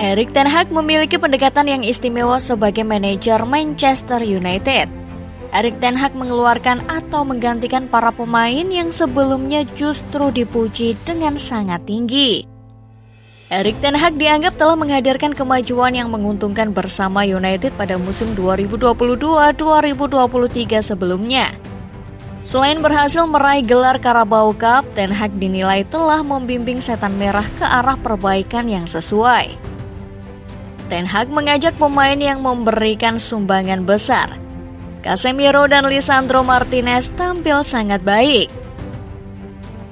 Erik ten Hag memiliki pendekatan yang istimewa sebagai manajer Manchester United. Erik ten Hag mengeluarkan atau menggantikan para pemain yang sebelumnya justru dipuji dengan sangat tinggi. Erik ten Hag dianggap telah menghadirkan kemajuan yang menguntungkan bersama United pada musim 2022-2023 sebelumnya. Selain berhasil meraih gelar Carabao Cup, ten Hag dinilai telah membimbing setan merah ke arah perbaikan yang sesuai. Ten Hag mengajak pemain yang memberikan sumbangan besar. Casemiro dan Lisandro Martinez tampil sangat baik.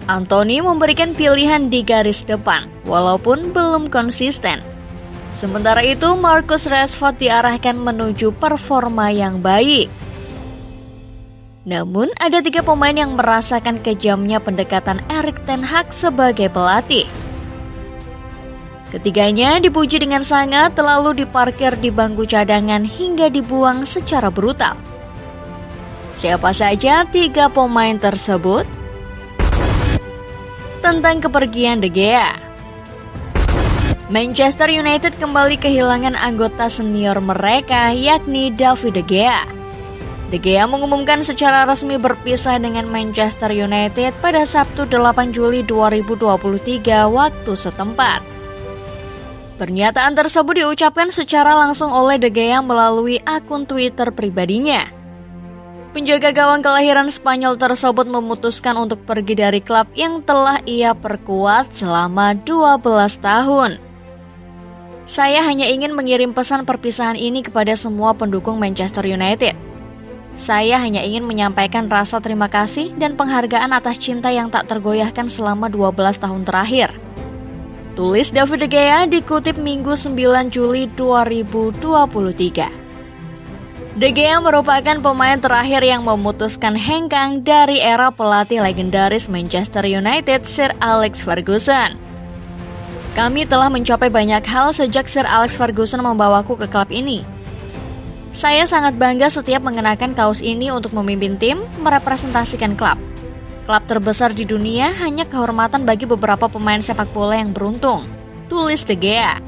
Anthony memberikan pilihan di garis depan, walaupun belum konsisten. Sementara itu, Marcus Rashford diarahkan menuju performa yang baik. Namun, ada 3 pemain yang merasakan kejamnya pendekatan Erik ten Hag sebagai pelatih. Ketiganya dipuji dengan sangat, lalu diparkir di bangku cadangan hingga dibuang secara brutal. Siapa saja 3 pemain tersebut? Tentang kepergian De Gea. Manchester United kembali kehilangan anggota senior mereka, yakni David De Gea. De Gea mengumumkan secara resmi berpisah dengan Manchester United pada Sabtu 8 Juli 2023 waktu setempat. Pernyataan tersebut diucapkan secara langsung oleh De Gea melalui akun Twitter pribadinya. Penjaga gawang kelahiran Spanyol tersebut memutuskan untuk pergi dari klub yang telah ia perkuat selama 12 tahun. Saya hanya ingin mengirim pesan perpisahan ini kepada semua pendukung Manchester United. Saya hanya ingin menyampaikan rasa terima kasih dan penghargaan atas cinta yang tak tergoyahkan selama 12 tahun terakhir. Tulis David De Gea dikutip Minggu 9 Juli 2023. De Gea merupakan pemain terakhir yang memutuskan hengkang dari era pelatih legendaris Manchester United Sir Alex Ferguson. Kami telah mencapai banyak hal sejak Sir Alex Ferguson membawaku ke klub ini. Saya sangat bangga setiap mengenakan kaos ini untuk memimpin tim, merepresentasikan klub. Klub terbesar di dunia hanya kehormatan bagi beberapa pemain sepak bola yang beruntung, tulis De Gea.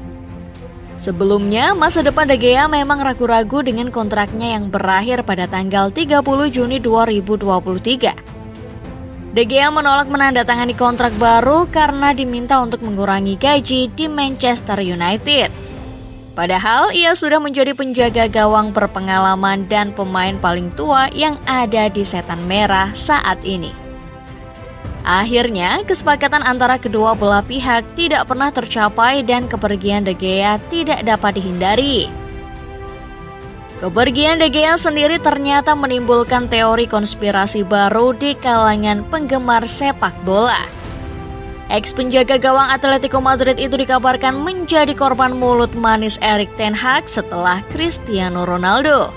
Sebelumnya, masa depan De Gea memang ragu-ragu dengan kontraknya yang berakhir pada tanggal 30 Juni 2023. De Gea menolak menandatangani kontrak baru karena diminta untuk mengurangi gaji di Manchester United. Padahal ia sudah menjadi penjaga gawang berpengalaman dan pemain paling tua yang ada di setan merah saat ini. Akhirnya, kesepakatan antara kedua belah pihak tidak pernah tercapai dan kepergian De Gea tidak dapat dihindari. Kepergian De Gea sendiri ternyata menimbulkan teori konspirasi baru di kalangan penggemar sepak bola. Ex penjaga gawang Atletico Madrid itu dikabarkan menjadi korban mulut manis Erik ten Hag setelah Cristiano Ronaldo.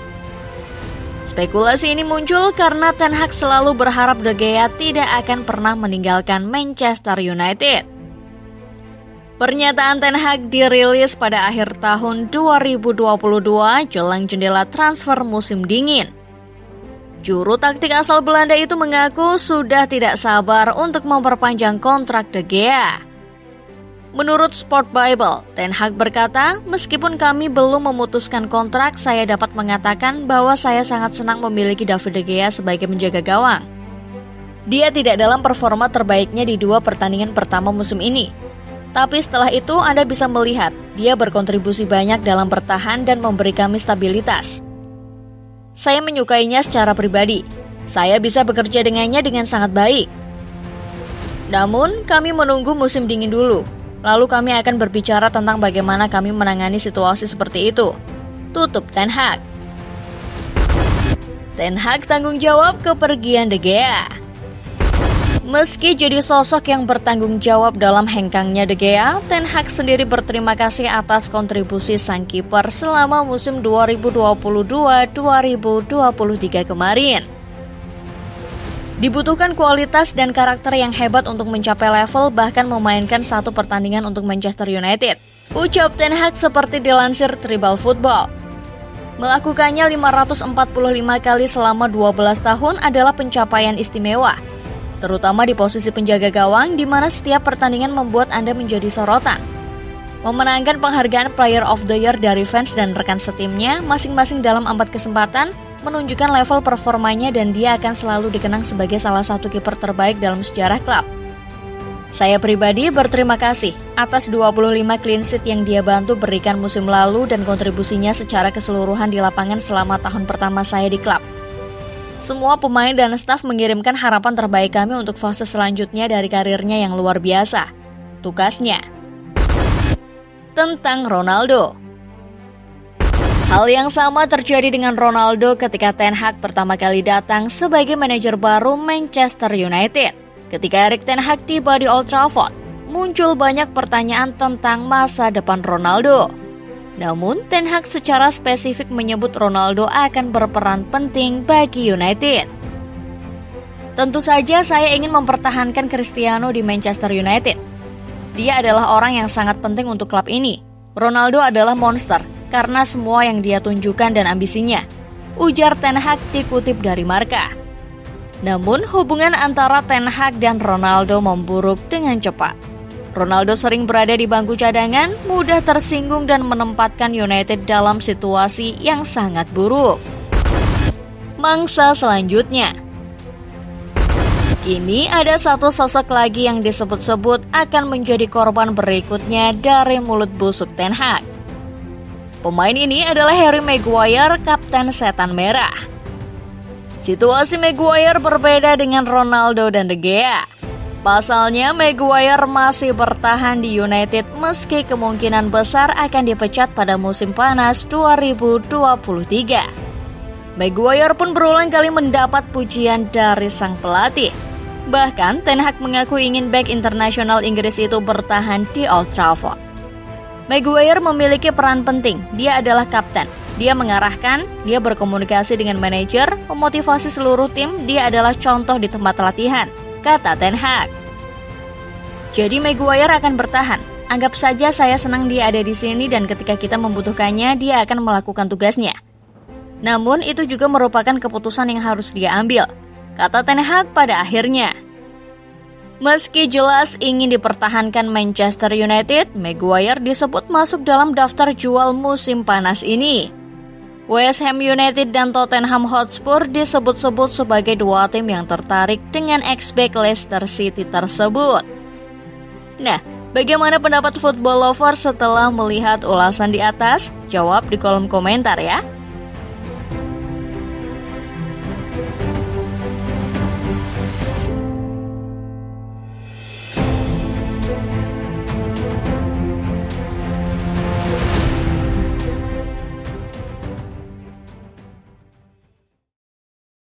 Spekulasi ini muncul karena ten Hag selalu berharap De Gea tidak akan pernah meninggalkan Manchester United. Pernyataan ten Hag dirilis pada akhir tahun 2022 jelang jendela transfer musim dingin. Juru taktik asal Belanda itu mengaku sudah tidak sabar untuk memperpanjang kontrak De Gea. Menurut Sport Bible, ten Hag berkata, meskipun kami belum memutuskan kontrak, saya dapat mengatakan bahwa saya sangat senang memiliki David De Gea sebagai penjaga gawang. Dia tidak dalam performa terbaiknya di 2 pertandingan pertama musim ini. Tapi setelah itu Anda bisa melihat, dia berkontribusi banyak dalam bertahan dan memberi kami stabilitas. Saya menyukainya secara pribadi. Saya bisa bekerja dengannya dengan sangat baik. Namun, kami menunggu musim dingin dulu. Lalu kami akan berbicara tentang bagaimana kami menangani situasi seperti itu. Tutup ten Hag. Ten Hag tanggung jawab kepergian De Gea. Meski jadi sosok yang bertanggung jawab dalam hengkangnya De Gea, ten Hag sendiri berterima kasih atas kontribusi sang kiper selama musim 2022-2023 kemarin. Dibutuhkan kualitas dan karakter yang hebat untuk mencapai level bahkan memainkan 1 pertandingan untuk Manchester United, ucap ten Hag seperti dilansir Tribal Football. Melakukannya 545 kali selama 12 tahun adalah pencapaian istimewa, terutama di posisi penjaga gawang di mana setiap pertandingan membuat Anda menjadi sorotan. memenangkan penghargaan Player of the Year dari fans dan rekan setimnya masing-masing dalam 4 kesempatan, menunjukkan level performanya dan dia akan selalu dikenang sebagai salah satu kiper terbaik dalam sejarah klub. Saya pribadi berterima kasih atas 25 clean sheet yang dia bantu berikan musim lalu dan kontribusinya secara keseluruhan di lapangan selama tahun pertama saya di klub. Semua pemain dan staf mengirimkan harapan terbaik kami untuk fase selanjutnya dari karirnya yang luar biasa. Tugasnya. Tentang Ronaldo. Hal yang sama terjadi dengan Ronaldo ketika Ten Hag pertama kali datang sebagai manajer baru Manchester United. Ketika Erik Ten Hag tiba di Old Trafford, muncul banyak pertanyaan tentang masa depan Ronaldo. Namun, Ten Hag secara spesifik menyebut Ronaldo akan berperan penting bagi United. Tentu saja saya ingin mempertahankan Cristiano di Manchester United. Dia adalah orang yang sangat penting untuk klub ini. Ronaldo adalah monster karena semua yang dia tunjukkan dan ambisinya, ujar Ten Hag dikutip dari Marca. Namun, hubungan antara Ten Hag dan Ronaldo memburuk dengan cepat. Ronaldo sering berada di bangku cadangan, mudah tersinggung dan menempatkan United dalam situasi yang sangat buruk. Mangsa selanjutnya. Kini ada satu sosok lagi yang disebut-sebut akan menjadi korban berikutnya dari mulut busuk Ten Hag. Pemain ini adalah Harry Maguire, kapten setan merah. Situasi Maguire berbeda dengan Ronaldo dan De Gea. Pasalnya Maguire masih bertahan di United meski kemungkinan besar akan dipecat pada musim panas 2023. Maguire pun berulang kali mendapat pujian dari sang pelatih. Bahkan Ten Hag mengaku ingin bek internasional Inggris itu bertahan di Old Trafford. Maguire memiliki peran penting, dia adalah kapten. Dia mengarahkan, dia berkomunikasi dengan manajer, memotivasi seluruh tim, dia adalah contoh di tempat latihan, kata Ten Hag. Jadi Maguire akan bertahan. Anggap saja saya senang dia ada di sini dan ketika kita membutuhkannya, dia akan melakukan tugasnya. Namun itu juga merupakan keputusan yang harus dia ambil, kata Ten Hag pada akhirnya. Meski jelas ingin dipertahankan Manchester United, Maguire disebut masuk dalam daftar jual musim panas ini. West Ham United dan Tottenham Hotspur disebut-sebut sebagai dua tim yang tertarik dengan ex-back Leicester City tersebut. Nah, bagaimana pendapat football lover setelah melihat ulasan di atas? Jawab di kolom komentar ya.